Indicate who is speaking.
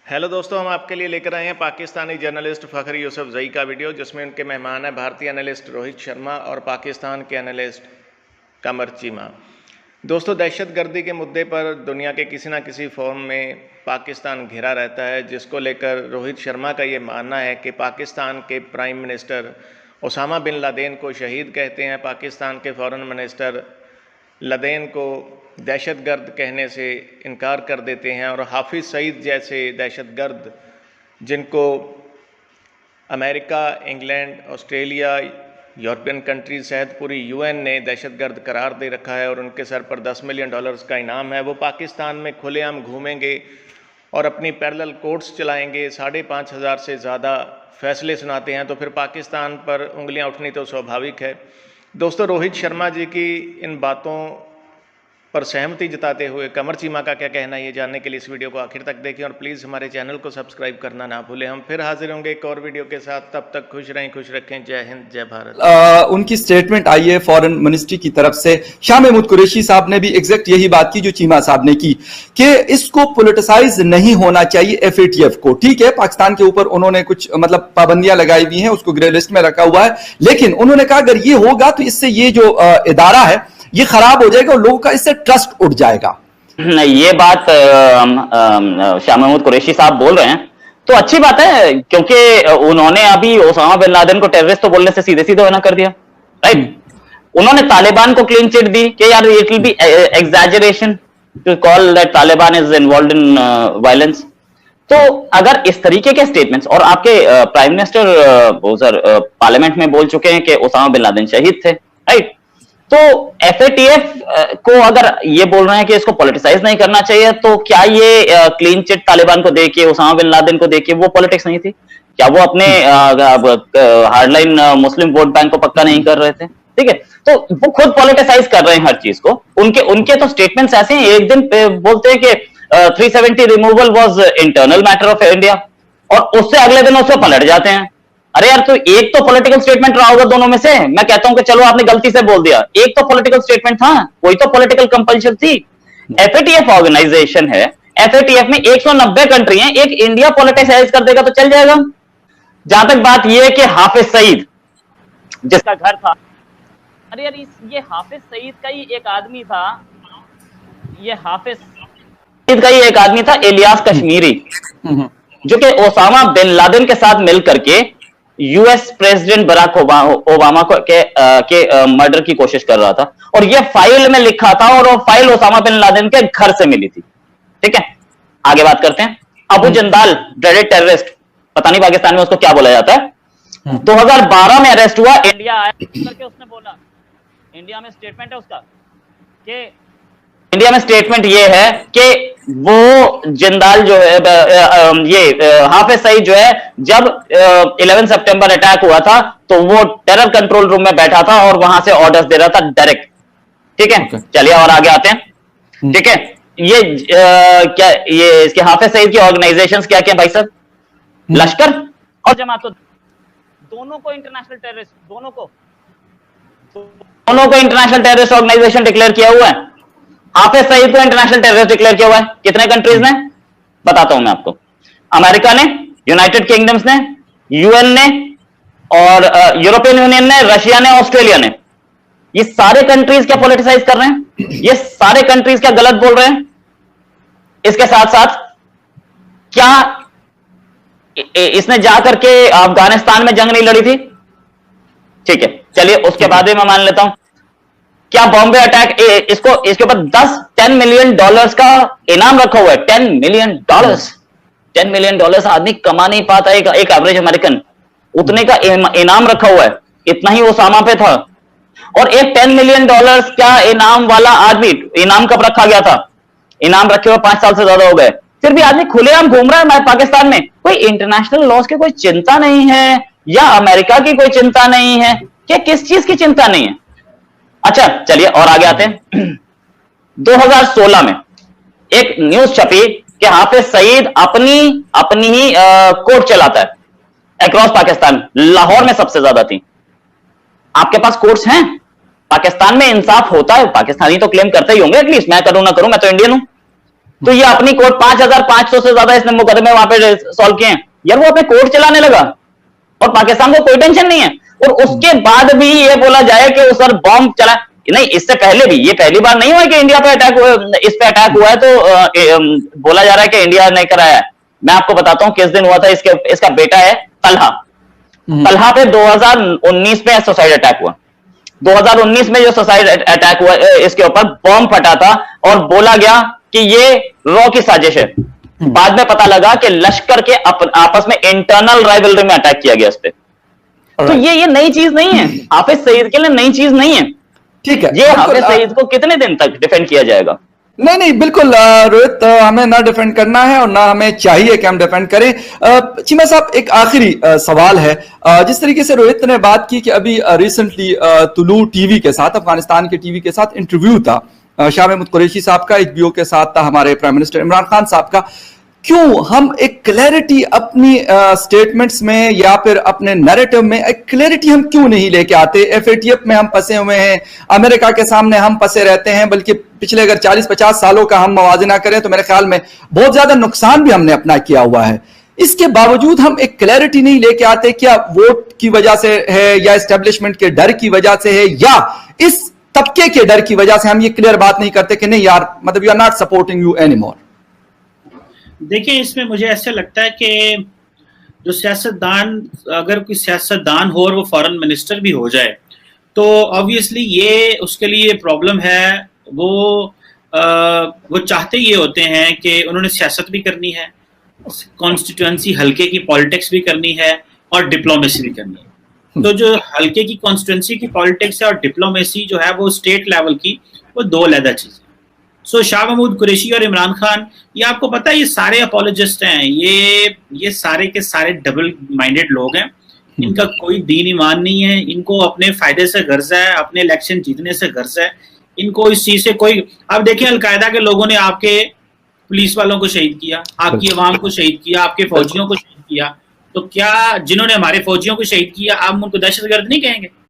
Speaker 1: Hello दोस्तों, हम आपके लिए लेकर आए हैं पाकिस्तानी जर्नलिस्ट फ़खर यूसुफजई का वीडियो, जिसमें उनके मेहमान हैं भारतीय एनालिस्ट रोहित शर्मा और पाकिस्तान के एनालिस्ट कमर चीमा। दोस्तों, दहशतगर्दी के मुद्दे पर दुनिया के किसी न किसी फॉर्म में पाकिस्तान घिरा रहता है, जिसको लेकर रोहित शर्मा का ये मानना है कि पाकिस्तान के prime minister Osama bin Laden को शहीद कहते हैं, पाकिस्तान के फॉरेन मिनिस्टर लदेन को दहशतगर्द कहने से इनकार कर देते हैं और हाफिज़ सईद जैसे दहशतगर्द, जिनको America, England, Australia, European countries सहित पूरी यूएन ने दहशतगर्द करार दे रखा है और उनके सर पर $10 मिलियन का इनाम है, वो पाकिस्तान में खुलेआम घूमेंगे और अपनी पैरेलल कोर्ट्स चलाएंगे, 5,500 से ज़्यादा फैसले सुनाते हैं, तो फिर पाकिस्तान पर उंगलियां उठनी तो स्वाभाविक है। दोस्तों, रोहित शर्मा जी की इन बातों पर सहमति जताते हुए कमर चीमा का क्या कहना है, ये जानने के लिए इस वीडियो को आखिर तक देखें और प्लीज़ हमारे चैनल को सब्सक्राइब करना ना भूलें। हम फिर हाजिर होंगे एक और वीडियो के साथ, तब तक खुश रहें, खुश रखें। जय हिंद, जय भारत।
Speaker 2: उनकी स्टेटमेंट आई है फॉरेन मिनिस्ट्री की तरफ से। शाह महमूद कुरैशी साहब ने भी एग्जैक्ट यही बात की जो चीमा साहब ने की कि इसको पोलिटिसाइज नहीं होना चाहिए FATF को। ठीक है, पाकिस्तान के ऊपर उन्होंने कुछ पाबंदियां लगाई हुई हैं, उसको ग्रे लिस्ट में रखा हुआ है, लेकिन उन्होंने कहा अगर ये होगा तो इससे ये जो इदारा है ये खराब हो जाएगा और लोगों का इससे ट्रस्ट उठ जाएगा।
Speaker 3: नहीं, ये बात शाह महमूद कुरैशी साहब बोल रहे हैं तो अच्छी बात है, क्योंकि उन्होंने अभी ओसामा बिन लादेन को टेररिस्ट तो बोलने से सीधे सीधे मना कर दिया, राइट। उन्होंने तालिबान को क्लीन चिट दी कि यार it will be exaggeration to call that Taliban is involved in violence. तो अगर इस तरीके के स्टेटमेंट्स, और आपके प्राइम मिनिस्टर पार्लियामेंट में बोल चुके हैं कि ओसामा बिन लादेन शहीद थे, राइट, तो FATF को अगर ये बोल रहे हैं कि इसको पॉलिटिसाइज नहीं करना चाहिए, तो क्या ये क्लीन चिट तालिबान को देके, ओसामा बिन लादेन को देके वो पॉलिटिक्स नहीं थी? क्या वो अपने हार्डलाइन मुस्लिम वोट बैंक को पक्का नहीं कर रहे थे? ठीक है, तो वो खुद पॉलिटिसाइज कर रहे हैं हर चीज को। उनके तो स्टेटमेंट्स ऐसे हैं, एक दिन बोलते हैं कि 370 removal was internal matter of India, और उससे अगले दिन उससे पलट जाते हैं। अरे यार, तो एक तो पॉलिटिकल स्टेटमेंट रहा होगा दोनों में से। मैं कहता हूं कि चलो आपने गलती से बोल दिया, एक तो पॉलिटिकल स्टेटमेंट था, कोई तो पॉलिटिकल कंपल्शन थी। FATF ऑर्गेनाइजेशन है, FATF में 190 कंट्री हैं, एक इंडिया पॉलिटिसाइज कर देगा तो चल जाएगा। जहां तक बात यह है कि हाफिज सईद जिसका घर था, अरे यार ये हाफिज सईद का ही एक आदमी था, ये हाफिज सईद का ही एक आदमी था इलियास कश्मीरी, जो कि ओसामा बिन लादेन के साथ मिलकर के US प्रेसिडेंट बराक ओबामा के मर्डर की कोशिश कर रहा था, और यह फाइल में लिखा था, और वो फाइल ओसामा बिन लादेन के घर से मिली थी। ठीक है, आगे बात करते हैं। अबू जिंदाल, ड्रेडेड टेररिस्ट, पता नहीं पाकिस्तान में उसको क्या बोला जाता है, 2012 में अरेस्ट हुआ, इंडिया आया करके उसने बोला, इंडिया में स्टेटमेंट है उसका कि इंडिया में स्टेटमेंट ये है कि वो जिंदाल जो है, ये हाफिज सईद जो है, जब 11 सितंबर अटैक हुआ था तो वो टेरर कंट्रोल रूम में बैठा था और वहां से ऑर्डर्स दे रहा था डायरेक्ट। ठीक है, चलिए और आगे आते हैं। ठीक है, ये क्या ये इसके हाफिज सईद की ऑर्गेनाइजेशंस क्या क्या भाई साहब? लश्कर और जमात, दोनों को इंटरनेशनल टेररिस्ट, दोनों को इंटरनेशनल टेररिस्ट ऑर्गेनाइजेशन डिक्लेयर किया हुआ है। हाफिज सईद को इंटरनेशनल टेररिस्ट डिक्लेयर किया हुआ है कितने कंट्रीज ने? बताता हूं मैं आपको। अमेरिका ने, यूनाइटेड किंगडम्स ने, UN ने, और यूरोपियन यूनियन ने, रशिया ने, ऑस्ट्रेलिया ने। ये सारे कंट्रीज क्या पॉलिटिसाइज कर रहे हैं? ये सारे कंट्रीज क्या गलत बोल रहे हैं? इसके साथ साथ क्या इसने जाकर के अफगानिस्तान में जंग नहीं लड़ी थी? ठीक है, चलिए उसके बाद मैं मान लेता हूं। क्या बॉम्बे अटैक, इसके ऊपर $10 मिलियन का इनाम रखा हुआ है? $10 मिलियन, $10 मिलियन आदमी कमा नहीं पाता, एक एवरेज अमेरिकन, उतने का इनाम रखा हुआ है। इतना ही ओसामा पे था, और एक $10 मिलियन क्या इनाम वाला आदमी, इनाम कब रखा गया था? इनाम रखे हुए 5 साल से ज्यादा हो गए, फिर भी आदमी खुलेआम घूम रहा है पाकिस्तान में। कोई इंटरनेशनल लॉज की कोई चिंता नहीं है, या अमेरिका की कोई चिंता नहीं है, क्या किस चीज की चिंता नहीं है? अच्छा, चलिए और आगे आते हैं। 2016 में एक न्यूज छपी कि हाफिज सईद अपनी ही कोर्ट चलाता है अक्रॉस पाकिस्तान, लाहौर में सबसे ज्यादा थी। आपके पास कोर्ट्स हैं? पाकिस्तान में इंसाफ होता है? पाकिस्तानी तो क्लेम करते ही होंगे, एटलीस्ट, मैं करूं ना करूं, मैं तो इंडियन हूं। तो ये अपनी कोर्ट 5,500 से ज्यादा इसने मुकदमे वहां पे सॉल्व किए हैं यार, वो अपने कोर्ट चलाने लगा और पाकिस्तान को कोई टेंशन नहीं है। और उसके बाद भी ये बोला जाए कि उस पर बॉम्ब चला, नहीं इससे पहले भी, ये पहली बार नहीं हुआ कि इंडिया पे अटैक हुआ, इस पे अटैक हुआ है तो बोला जा रहा है कि इंडिया ने कराया है। मैं आपको बताता हूं किस दिन हुआ था। इसका बेटा है तलहा, तलहा पे 2019 में सुसाइड अटैक हुआ। 2019 में जो सुसाइड अटैक हुआ, इसके ऊपर बॉम्ब फटा था और बोला गया कि ये रॉ की साजिश है। बाद में पता लगा कि लश्कर के आपस में इंटरनल राइवलरी में अटैक किया गया इस पे। तो ये नई चीज नहीं है, हाफिज सईद के लिए नई चीज नहीं है।
Speaker 2: ठीक है,
Speaker 3: ये हाफिज सईद को कितने दिन तक डिफेंड किया जाएगा?
Speaker 2: नहीं नहीं बिल्कुल रोहित, हमें ना डिफेंड करना है और ना हमें चाहिए कि हम डिफेंड करें। चीमा साहब, एक आखिरी सवाल है। जिस तरीके से रोहित ने बात की कि अभी रिसेंटली तुलू टीवी के साथ, अफगानिस्तान के टीवी के साथ इंटरव्यू था शाह महमूद कुरैशी साहब का, HBO के साथ था हमारे प्राइम मिनिस्टर इमरान खान साहब का। क्यों हम एक क्लैरिटी अपनी स्टेटमेंट्स में या फिर अपने नैरेटिव में एक क्लैरिटी हम क्यों नहीं लेके आते? FATF में हम फंसे हुए हैं, अमेरिका के सामने हम फंसे रहते हैं, बल्कि पिछले अगर 40-50 सालों का हम मवाजना करें तो मेरे ख्याल में बहुत ज्यादा नुकसान भी हमने अपना किया हुआ है। इसके बावजूद हम एक क्लैरिटी नहीं लेके आते। क्या वोट की वजह से है या एस्टेब्लिशमेंट के डर की वजह से है या इस तबके के डर की वजह से हम ये क्लियर बात नहीं करते कि नहीं यार, मतलब we are not supporting you anymore?
Speaker 4: देखिए, इसमें मुझे ऐसे लगता है कि जो सियासतदान, अगर कोई सियासतदान हो और वो फॉरेन मिनिस्टर भी हो जाए तो ऑब्वियसली ये उसके लिए प्रॉब्लम है। वो चाहते ये होते हैं कि उन्होंने सियासत भी करनी है, कॉन्स्टिट्यूएंसी हल्के की पॉलिटिक्स भी करनी है और डिप्लोमेसी भी करनी है। तो जो हल्के की कॉन्स्टिट्यूएंसी की पॉलिटिक्स है और डिप्लोमेसी जो है वो स्टेट लेवल की, वो दो अलग चीज़ है। सो शाह महमूद कुरैशी और इमरान खान, ये आपको पता है ये सारे अपोलोजिस्ट हैं, ये सारे के सारे डबल माइंडेड लोग हैं। इनका कोई दीन ईमान नहीं है, इनको अपने फायदे से गर्ज है, अपने इलेक्शन जीतने से गर्ज है, इनको इस चीज से कोई। अब देखिए, अलकायदा के लोगों ने आपके पुलिस वालों को शहीद किया, आपकी अवाम को शहीद किया, आपके फौजियों को शहीद किया, तो क्या जिन्होंने हमारे फौजियों को शहीद किया आप उनको दहशतगर्द नहीं कहेंगे?